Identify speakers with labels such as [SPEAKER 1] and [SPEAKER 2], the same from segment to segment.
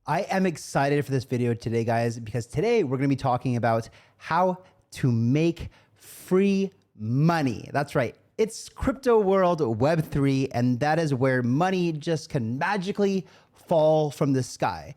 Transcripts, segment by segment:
[SPEAKER 1] I am excited for this video today, guys, because today we're going to be talking about how to make free money. That's right. It's crypto world Web3, and that is where money just can magically fall from the sky.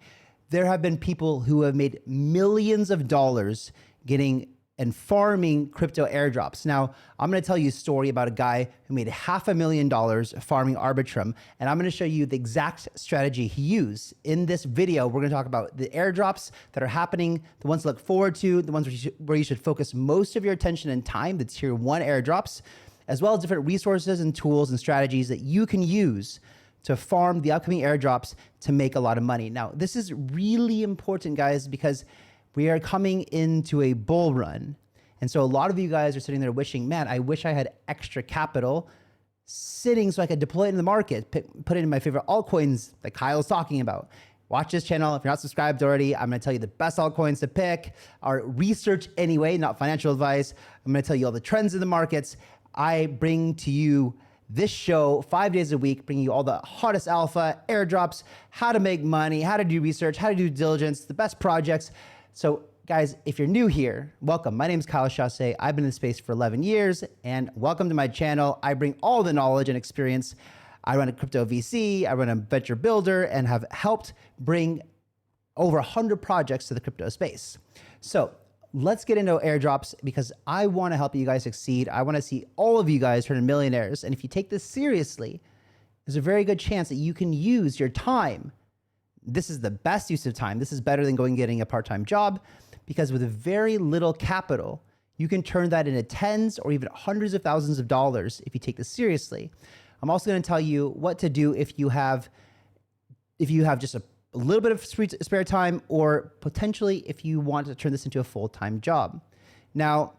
[SPEAKER 1] There have been people who have made millions of dollars getting and farming crypto airdrops. Now, I'm going to tell you a story about a guy who made $500,000 farming Arbitrum, and I'm going to show you the exact strategy he used. In this video, we're going to talk about the airdrops that are happening, the ones to look forward to, the ones where you should focus most of your attention and time, the tier 1 airdrops, as well as different resources and tools and strategies that you can use to farm the upcoming airdrops to make a lot of money. Now, this is really important, guys, because we are coming into a bull run. And so a lot of you guys are sitting there wishing, man, I wish I had extra capital sitting so I could deploy it in the market, put it in my favorite altcoins that Kyle's talking about. Watch this channel. If you're not subscribed already, I'm going to tell you the best altcoins to pick, our research anyway, not financial advice. I'm going to tell you all the trends in the markets. I bring to you this show 5 days a week, bringing you all the hottest alpha, airdrops, how to make money, how to do research, how to do diligence, the best projects. So guys, if you're new here, welcome. My name is Chasse. I've been in the space for 11 years, and welcome to my channel. I bring all the knowledge and experience. I run a crypto VC, I run a venture builder, and have helped bring over 100 projects to the crypto space. So let's get into airdrops because I want to help you guys succeed. I want to see all of you guys turn into millionaires. And if you take this seriously, there's a very good chance that you can use your time. This is the best use of time. This is better than going and getting a part-time job because with very little capital, you can turn that into tens or even hundreds of thousands of dollars if you take this seriously. I'm also going to tell you what to do if you have just a little bit of spare time, or potentially if you want to turn this into a full-time job. Now,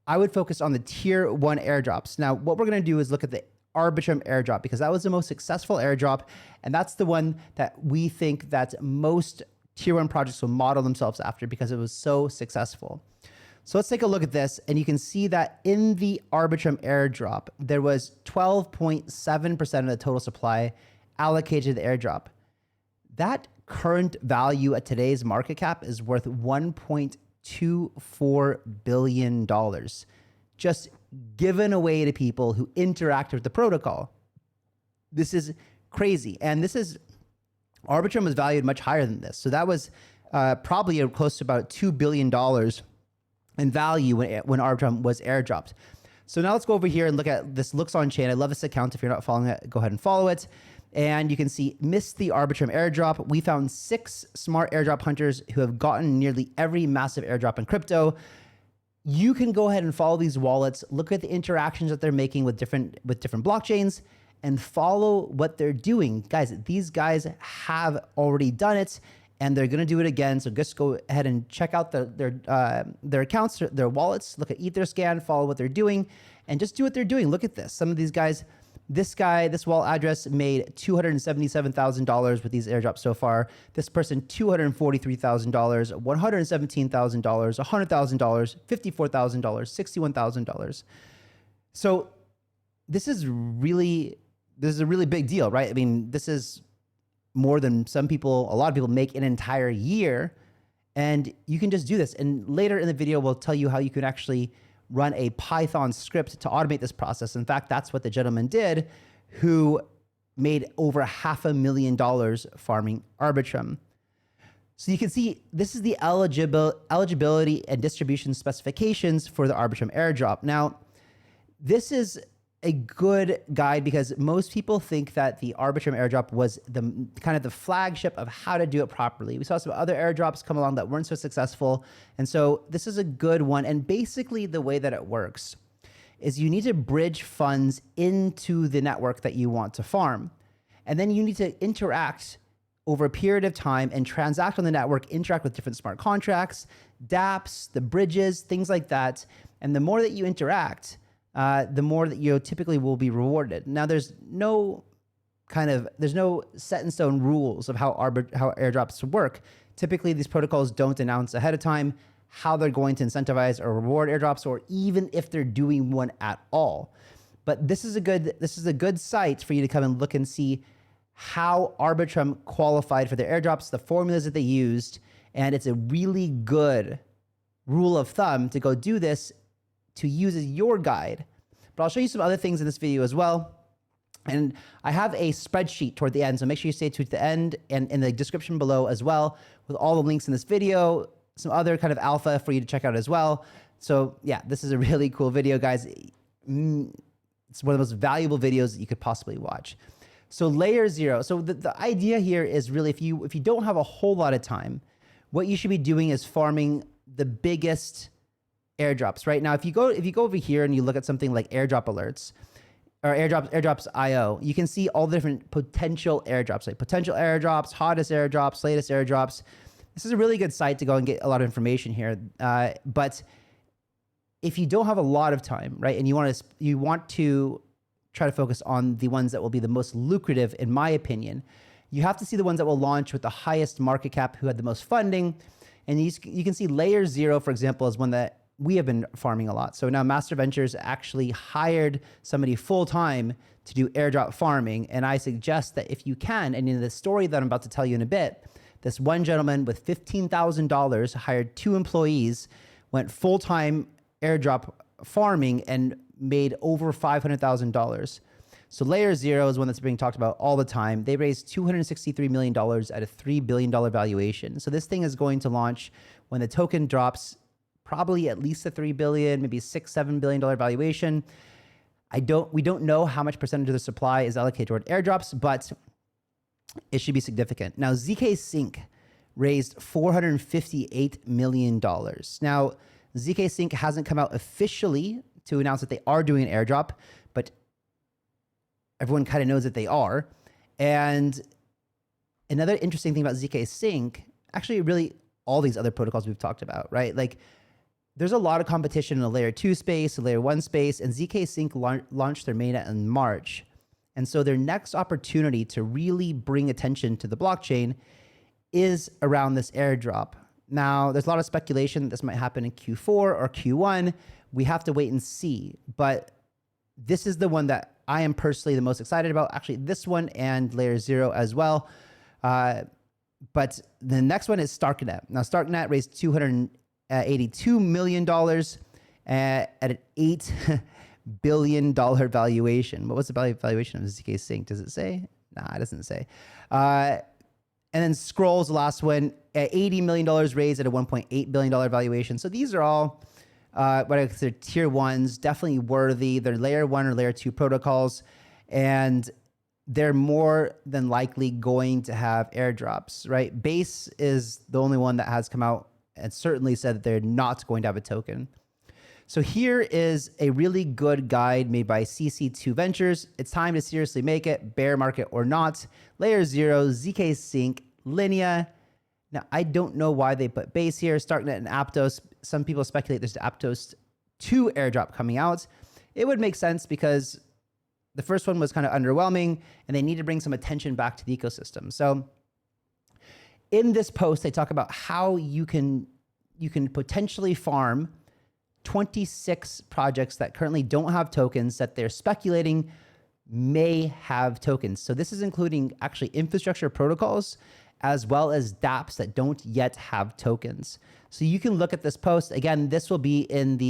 [SPEAKER 1] I would focus on the tier 1 airdrops. Now, what we're going to do is look at the Arbitrum airdrop because that was the most successful airdrop, and that's the one that we think that most tier 1 projects will model themselves after because it was so successful. So let's take a look at this, and you can see that in the Arbitrum airdrop, there was 12.7% of the total supply allocated to the airdrop. That current value at today's market cap is worth $1.24 billion. Just given away to people who interact with the protocol. This is crazy. And Arbitrum was valued much higher than this. So that was probably close to about $2 billion in value when Arbitrum was airdropped. So now let's go over here and look at this Looks On chain. I love this account. If you're not following it, go ahead and follow it. And you can see, missed the Arbitrum airdrop. We found 6 smart airdrop hunters who have gotten nearly every massive airdrop in crypto. You can go ahead and follow these wallets, look at the interactions that they're making with different blockchains, and follow what they're doing. Guys, these guys have already done it, and they're gonna do it again. So just go ahead and check out their accounts, their wallets, look at Etherscan, follow what they're doing, and just do what they're doing. Look at this. Some of these guys, this wallet address made $277,000 with these airdrops so far. This person, $243,000, $117,000, $100,000, $54,000, $61,000. So this is a really big deal, right? I mean, this is more than a lot of people make an entire year, and you can just do this. And later in the video, we'll tell you how you can actually run a Python script to automate this process. In fact, that's what the gentleman did who made over $500,000 farming Arbitrum. So you can see this is the eligibility and distribution specifications for the Arbitrum airdrop. Now, this is a good guide because most people think that the Arbitrum airdrop was the kind of the flagship of how to do it properly. We saw some other airdrops come along that weren't so successful. And so this is a good one. And basically the way that it works is you need to bridge funds into the network that you want to farm. And then you need to interact over a period of time and transact on the network, interact with different smart contracts, dApps, the bridges, things like that. And the more that you interact, the more that you typically will be rewarded. Now, there's no set in stone rules of how airdrops work. Typically, these protocols don't announce ahead of time how they're going to incentivize or reward airdrops, or even if they're doing one at all. But this is a good site for you to come and look and see how Arbitrum qualified for their airdrops, the formulas that they used, and it's a really good rule of thumb to go do this to use as your guide. But I'll show you some other things in this video as well. And I have a spreadsheet toward the end, so make sure you stay to the end and in the description below as well with all the links in this video, some other kind of alpha for you to check out as well. So yeah, this is a really cool video, guys. It's one of the most valuable videos that you could possibly watch. So layer zero. So the idea here is really if you don't have a whole lot of time, what you should be doing is farming the biggest airdrops. Right now, if you go over here and you look at something like airdrop alerts or airdrops IO, you can see all the different potential airdrops, like potential airdrops, hottest airdrops, latest airdrops. This is a really good site to go and get a lot of information here. But if you don't have a lot of time, right, and you want to try to focus on the ones that will be the most lucrative, in my opinion, you have to see the ones that will launch with the highest market cap, who had the most funding. And you can see layer zero, for example, is one that we have been farming a lot. So now Master Ventures actually hired somebody full-time to do airdrop farming. And I suggest that if you can, and in the story that I'm about to tell you in a bit, this one gentleman with $15,000 hired 2 employees, went full-time airdrop farming and made over $500,000. So layer zero is one that's being talked about all the time. They raised $263 million at a $3 billion valuation. So this thing is going to launch when the token drops probably at least a $3 billion, maybe $6-7 billion valuation. We don't know how much percentage of the supply is allocated toward airdrops, but it should be significant. Now, ZkSync raised $458 million. Now, ZkSync hasn't come out officially to announce that they are doing an airdrop, but everyone kind of knows that they are. And another interesting thing about ZkSync, actually really all these other protocols we've talked about, right? Like there's a lot of competition in the layer 2 space, the layer 1 space, and ZkSync launched their mainnet in March. And so their next opportunity to really bring attention to the blockchain is around this airdrop. Now, there's a lot of speculation that this might happen in Q4 or Q1. We have to wait and see. But this is the one that I am personally the most excited about. Actually, this one and layer zero as well. But the next one is StarkNet. Now, StarkNet raised $282 million at an $8 billion valuation. What was the valuation of ZkSync? Does it say? Nah, it doesn't say. And then Scrolls, the last one, at $80 million raised at a $1.8 billion valuation. So these are all what I consider tier ones, definitely worthy. They're layer 1 or layer 2 protocols, and they're more than likely going to have airdrops, right? Base is the only one that has come out and certainly said that they're not going to have a token. So here is a really good guide made by CC2 Ventures. It's time to seriously make it, bear market or not. Layer 0, ZkSync, Linea. Now, I don't know why they put Base here, StarkNet and Aptos. Some people speculate there's the Aptos 2 airdrop coming out. It would make sense because the first one was kind of underwhelming and they need to bring some attention back to the ecosystem. So in this post, they talk about how you can potentially farm 26 projects that currently don't have tokens that they're speculating may have tokens. So this is including actually infrastructure protocols as well as dApps that don't yet have tokens. So you can look at this post. Again, this will be in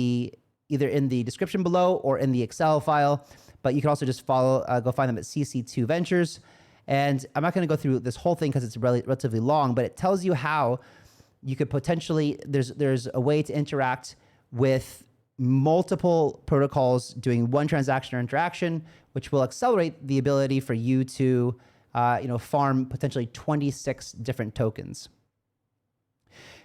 [SPEAKER 1] either in the description below or in the Excel file, but you can also just go find them at CC2 Ventures. And I'm not going to go through this whole thing because it's relatively long, but it tells you how you could potentially, there's a way to interact with multiple protocols doing one transaction or interaction, which will accelerate the ability for you to farm potentially 26 different tokens.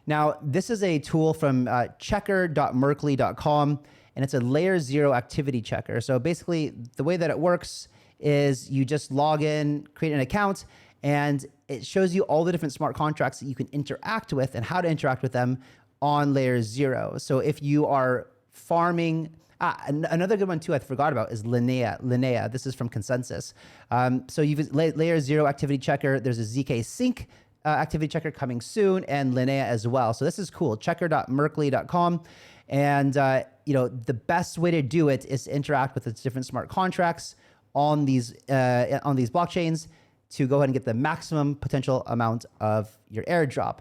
[SPEAKER 1] Now, this is a tool from checker.merkley.com, and it's a layer 0 activity checker. So basically, the way that it works is you just log in, create an account, and it shows you all the different smart contracts that you can interact with and how to interact with them on layer 0. So if you are farming, another good one too I forgot about is Linea. This is from Consensus. So you've layer 0 activity checker. There's a ZkSync activity checker coming soon, and Linea as well. So this is cool. Checker.merkley.com. And the best way to do it is to interact with the different smart contracts on these blockchains. to go ahead and get the maximum potential amount of your airdrop.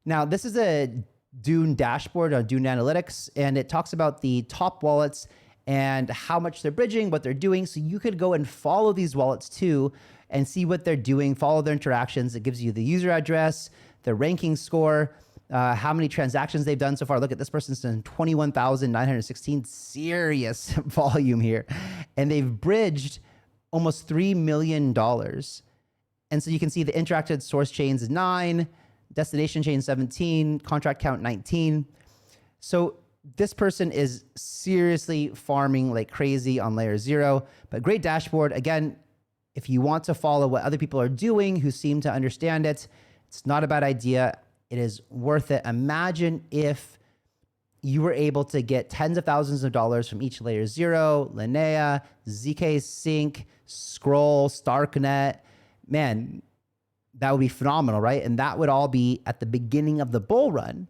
[SPEAKER 1] Now, this is a Dune dashboard on Dune Analytics, and it talks about the top wallets and how much they're bridging, what they're doing. So you could go and follow these wallets too and see what they're doing, follow their interactions. It gives you the user address, the ranking score, how many transactions they've done so far. Look at this person's done 21,916, serious volume here. And they've bridged almost $3 million. And so you can see the interacted source chains is 9, destination chain 17, contract count 19. So this person is seriously farming like crazy on layer 0, but great dashboard. Again, if you want to follow what other people are doing who seem to understand it, it's not a bad idea. It is worth it. Imagine if you were able to get tens of thousands of dollars from each layer 0, Linnea, ZkSync, Scroll, StarkNet. Man, that would be phenomenal, right? And that would all be at the beginning of the bull run.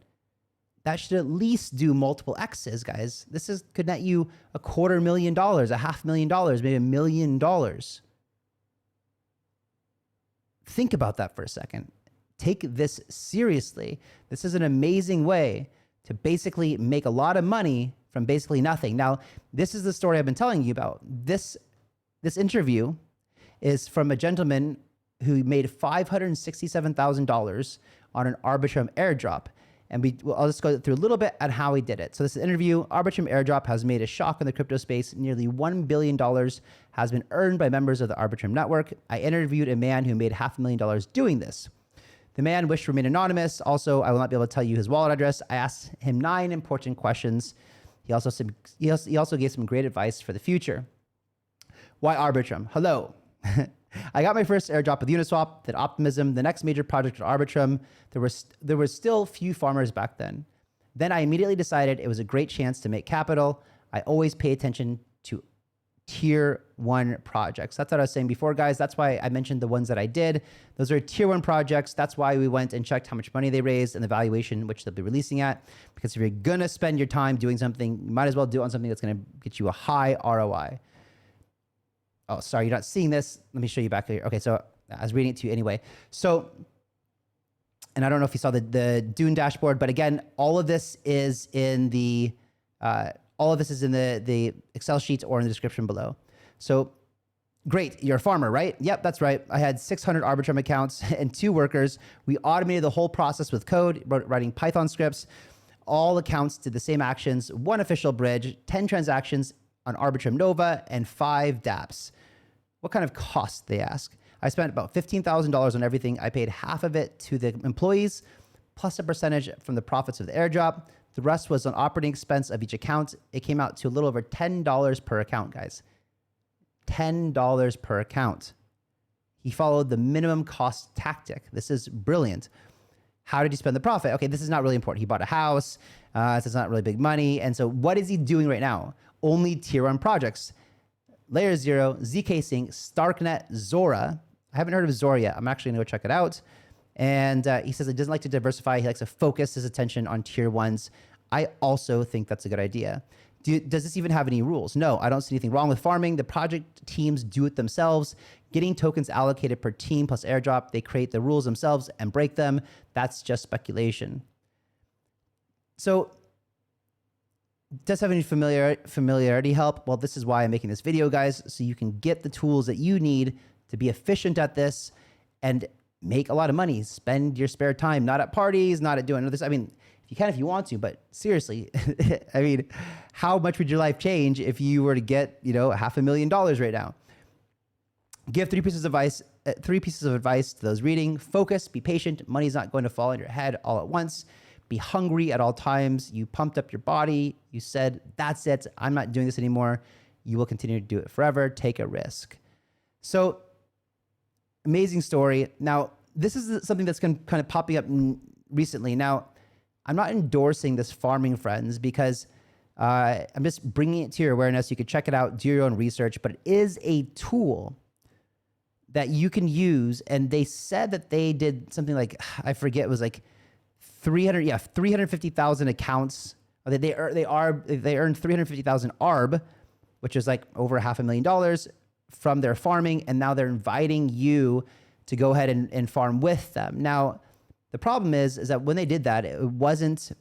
[SPEAKER 1] That should at least do multiple X's, guys. This could net you $250,000, $500,000, maybe $1 million. Think about that for a second. Take this seriously. This is an amazing way to basically make a lot of money from basically nothing. Now, this is the story I've been telling you about. This interview is from a gentleman who made $567,000 on an Arbitrum airdrop. And I'll just go through a little bit on how he did it. So this is an interview. Arbitrum airdrop has made a shock in the crypto space. Nearly $1 billion has been earned by members of the Arbitrum network. I interviewed a man who made $500,000 doing this. The man wished to remain anonymous. Also, I will not be able to tell you his wallet address. I asked him 9 important questions. He also gave some great advice for the future. Why Arbitrum? Hello. I got my first airdrop with Uniswap, then Optimism, the next major project at Arbitrum. There were still few farmers back then. Then I immediately decided it was a great chance to make capital. I always pay attention to tier 1 projects. That's what I was saying before, guys. That's why I mentioned the ones that I did. Those are tier 1 projects. That's why we went and checked how much money they raised and the valuation which they'll be releasing at. Because if you're going to spend your time doing something, you might as well do it on something that's going to get you a high ROI. Oh, sorry, you're not seeing this. Let me show you back here. Okay, so I was reading it to you anyway. So, and I don't know if you saw the Dune dashboard, but again, all of this is in the the Excel sheets or in the description below. So, great, you're a farmer, right? Yep, that's right. I had 600 Arbitrum accounts and 2 workers. We automated the whole process with code, writing Python scripts. All accounts did the same actions, 1 official bridge, 10 transactions on Arbitrum Nova, and 5 dApps. What kind of cost, they ask? I spent about $15,000 on everything. I paid half of it to the employees, plus a percentage from the profits of the airdrop. The rest was on operating expense of each account. It came out to a little over $10 per account, guys. $10 per account. He followed the minimum cost tactic. This is brilliant. How did he spend the profit? Okay, this is not really important. He bought a house. This is not really big money. And so what is he doing right now? Only tier 1 projects. Layer 0, ZkSync, StarkNet, Zora. I haven't heard of Zora yet. I'm actually going to go check it out. And he says he doesn't like to diversify. He likes to focus his attention on tier 1s. I also think that's a good idea. Does this even have any rules? No, I don't see anything wrong with farming. The project teams do it themselves. Getting tokens allocated per team plus airdrop, they create the rules themselves and break them. That's just speculation. So, does have any familiarity help? Well, this is why I'm making this video, guys, so you can get the tools that you need to be efficient at this and make a lot of money. Spend your spare time, not at parties, not at doing this. I mean, you can if you want to, but seriously, I mean, how much would your life change if you were to get, $500,000 right now? Give 3 pieces of advice to those reading. Focus, be patient. Money's not going to fall on your head all at once. Be hungry at all times. You pumped up your body. You said, that's it. I'm not doing this anymore. You will continue to do it forever. Take a risk. So amazing story. Now, this is something that's kind of popping up recently. Now, I'm not endorsing this farming, friends, because I'm just bringing it to your awareness. You can check it out, do your own research, but it is a tool that you can use. And they said that they did something like, I forget, it was like 350,000 accounts. They earned 350,000 ARB, which is like over $500,000. from their farming, and now they're inviting you to go ahead and farm with them. Now, the problem is that when they did that, it wasn't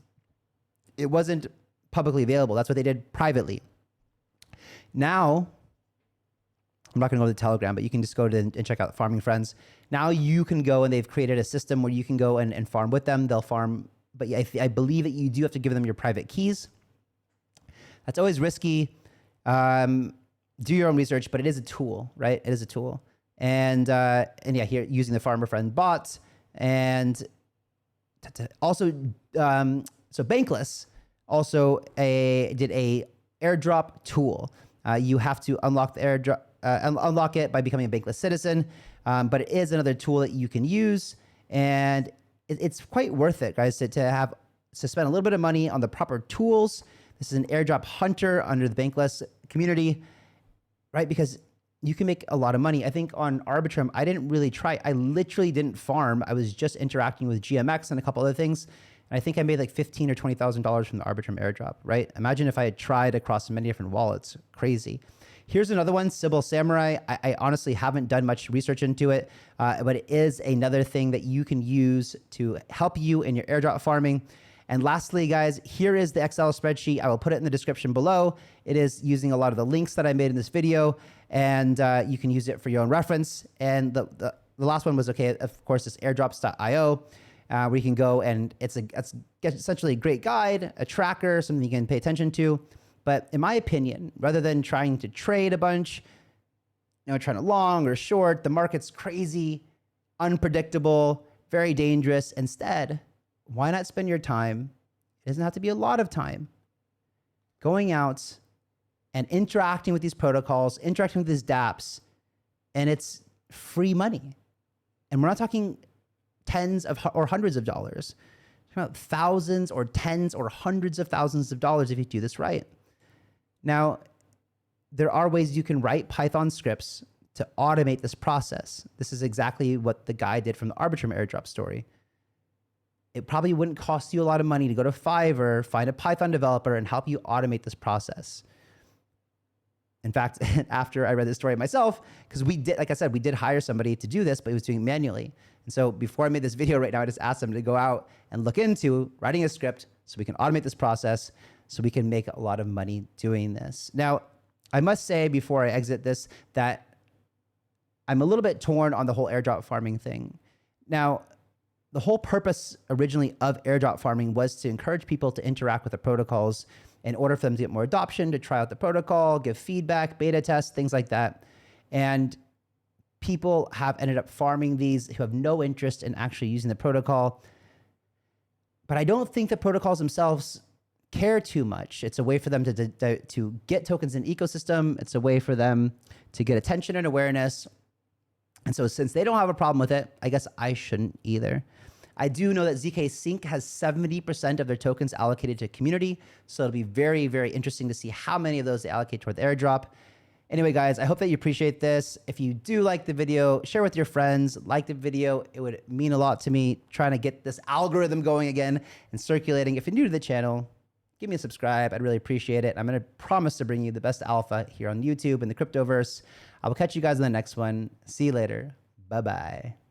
[SPEAKER 1] publicly available. That's what they did privately. Now, I'm not going to go to the Telegram, but you can just go to and check out Farming Friends. Now you can go, and they've created a system where you can go and farm with them. They'll farm, but I believe that you do have to give them your private keys. That's always risky. Do your own research, but it is a tool, right? It is a tool. And yeah, here using the Farmer Friend bot, and also, so Bankless also did a airdrop tool. You have to unlock the airdrop, unlock it by becoming a Bankless citizen, but it is another tool that you can use, and it's quite worth it, guys, to spend a little bit of money on the proper tools. This is an airdrop hunter under the Bankless community, right? Because you can make a lot of money. I think on Arbitrum, I didn't really try. I literally didn't farm. I was just interacting with GMX and a couple other things. And I think I made like $15,000 or $20,000 from the Arbitrum airdrop, right? Imagine if I had tried across many different wallets. Crazy. Here's another one, Sybil Samurai. I honestly haven't done much research into it, but it is another thing that you can use to help you in your airdrop farming. And lastly, guys, here is the Excel spreadsheet. I will put it in the description below. It is using a lot of the links that I made in this video, and you can use it for your own reference. And the last one was, okay, of course, this airdrops.io, where you can go, and it's essentially a great guide, a tracker, something you can pay attention to. But in my opinion, rather than trying to trade a bunch, trying to long or short, the market's crazy, unpredictable, very dangerous. Instead, why not spend your time? It doesn't have to be a lot of time going out and interacting with these protocols, interacting with these dApps, and it's free money. And we're not talking tens of or hundreds of dollars. We're talking about thousands or tens or hundreds of thousands of dollars if you do this right. Now, there are ways you can write Python scripts to automate this process. This is exactly what the guy did from the Arbitrum airdrop story. It probably wouldn't cost you a lot of money to go to Fiverr, find a Python developer, and help you automate this process. In fact, after I read this story myself, because we did, like I said, we did hire somebody to do this, but he was doing it manually. And so before I made this video right now, I just asked him to go out and look into writing a script so we can automate this process, so we can make a lot of money doing this. Now, I must say before I exit this that I'm a little bit torn on the whole airdrop farming thing. Now, the whole purpose originally of airdrop farming was to encourage people to interact with the protocols in order for them to get more adoption, to try out the protocol, give feedback, beta test, things like that. And people have ended up farming these who have no interest in actually using the protocol. But I don't think the protocols themselves care too much. It's a way for them to get tokens in the ecosystem. It's a way for them to get attention and awareness. And so since they don't have a problem with it, I guess I shouldn't either. I do know that ZkSync has 70% of their tokens allocated to community. So it'll be very, very interesting to see how many of those they allocate toward the airdrop. Anyway, guys, I hope that you appreciate this. If you do like the video, share with your friends, like the video. It would mean a lot to me trying to get this algorithm going again and circulating. If you're new to the channel, give me a subscribe. I'd really appreciate it. I'm going to promise to bring you the best alpha here on YouTube and the cryptoverse. I will catch you guys in the next one. See you later. Bye-bye.